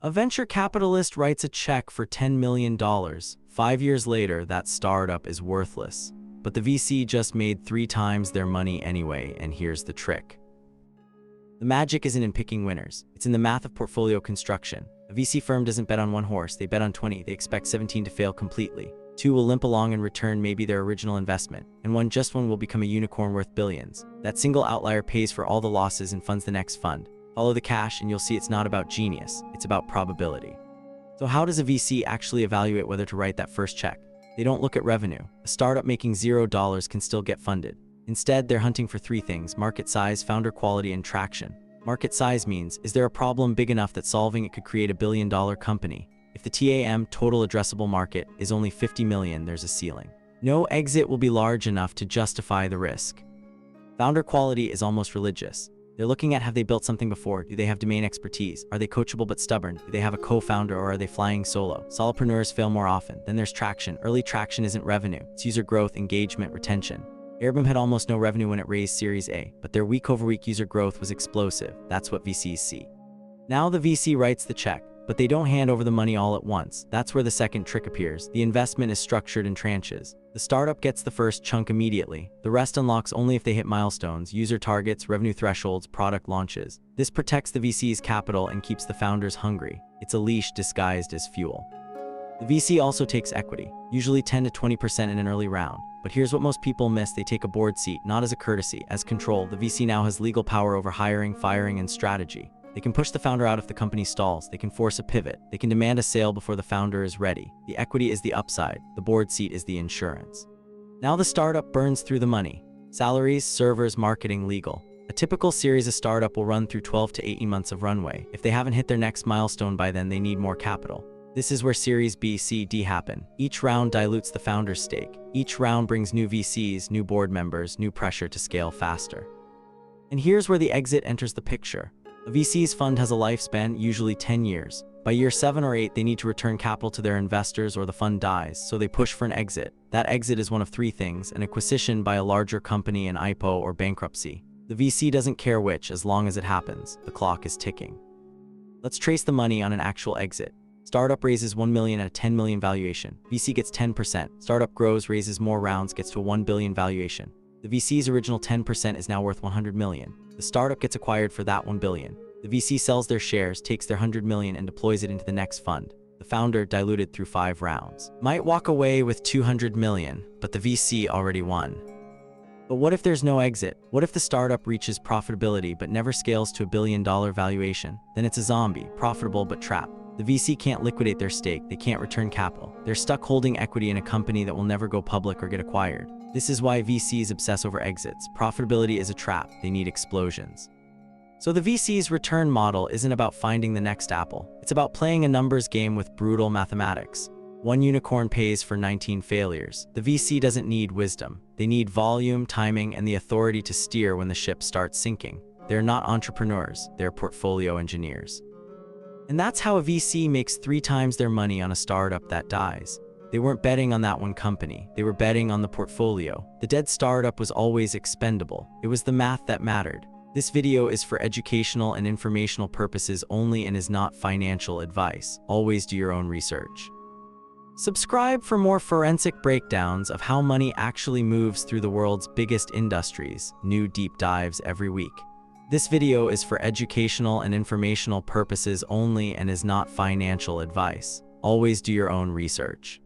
A venture capitalist writes a check for $10 million. 5 years later, that startup is worthless. But the VC just made 3 times their money anyway, and here's the trick. The magic isn't in picking winners. It's in the math of portfolio construction. A VC firm doesn't bet on one horse, they bet on 20. They expect 17 to fail completely. 2 will limp along and return maybe their original investment, and just one will become a unicorn worth billions. That single outlier pays for all the losses and funds the next fund. Follow the cash and you'll see it's not about genius, it's about probability. So how does a VC actually evaluate whether to write that first check? They don't look at revenue. A startup making $0 can still get funded. Instead, they're hunting for 3 things: market size, founder quality, and traction. Market size means, is there a problem big enough that solving it could create a billion-dollar company? If the TAM, total addressable market, is only 50 million, there's a ceiling. No exit will be large enough to justify the risk. Founder quality is almost religious. They're looking at, have they built something before? Do they have domain expertise? Are they coachable but stubborn? Do they have a co-founder, or are they flying solo? Solopreneurs fail more often. Then there's traction. Early traction isn't revenue. It's user growth, engagement, retention. Airbnb had almost no revenue when it raised Series A, but their week-over-week user growth was explosive. That's what VCs see. Now the VC writes the check, but they don't hand over the money all at once. That's where the second trick appears. The investment is structured in tranches. The startup gets the first chunk immediately. The rest unlocks only if they hit milestones, user targets, revenue thresholds, product launches. This protects the VC's capital and keeps the founders hungry. It's a leash disguised as fuel. The VC also takes equity, usually 10 to 20% in an early round. But here's what most people miss: they take a board seat, not as a courtesy, as control. The VC now has legal power over hiring, firing, and strategy. They can push the founder out if the company stalls. They can force a pivot. They can demand a sale before the founder is ready. The equity is the upside. The board seat is the insurance. Now the startup burns through the money. Salaries, servers, marketing, legal. A typical series of startup will run through 12 to 18 months of runway. If they haven't hit their next milestone by then, they need more capital. This is where Series B, C, D happen. Each round dilutes the founder's stake. Each round brings new VCs, new board members, new pressure to scale faster. And here's where the exit enters the picture. A VC's fund has a lifespan, usually 10 years. By year 7 or 8, they need to return capital to their investors or the fund dies, so they push for an exit. That exit is one of 3 things: an acquisition by a larger company, an IPO, or bankruptcy. The VC doesn't care which, as long as it happens. The clock is ticking. Let's trace the money on an actual exit. Startup raises 1 million at a 10 million valuation. VC gets 10%. Startup grows, raises more rounds, gets to a 1 billion valuation. The VC's original 10% is now worth 100 million. The startup gets acquired for that 1 billion. The VC sells their shares, takes their 100 million and deploys it into the next fund. The founder, diluted through 5 rounds, might walk away with 200 million, but the VC already won. But what if there's no exit? What if the startup reaches profitability but never scales to a $1 billion valuation? Then it's a zombie, profitable but trapped. The VC can't liquidate their stake, they can't return capital. They're stuck holding equity in a company that will never go public or get acquired. This is why VCs obsess over exits. Profitability is a trap, they need explosions. So the VC's return model isn't about finding the next Apple. It's about playing a numbers game with brutal mathematics. 1 unicorn pays for 19 failures. The VC doesn't need wisdom. They need volume, timing, and the authority to steer when the ship starts sinking. They're not entrepreneurs, they're portfolio engineers. And that's how a VC makes 3 times their money on a startup that dies. They weren't betting on that one company, they were betting on the portfolio. The dead startup was always expendable. It was the math that mattered. This video is for educational and informational purposes only and is not financial advice. Always do your own research. Subscribe for more forensic breakdowns of how money actually moves through the world's biggest industries. New deep dives every week. This video is for educational and informational purposes only and is not financial advice. Always do your own research.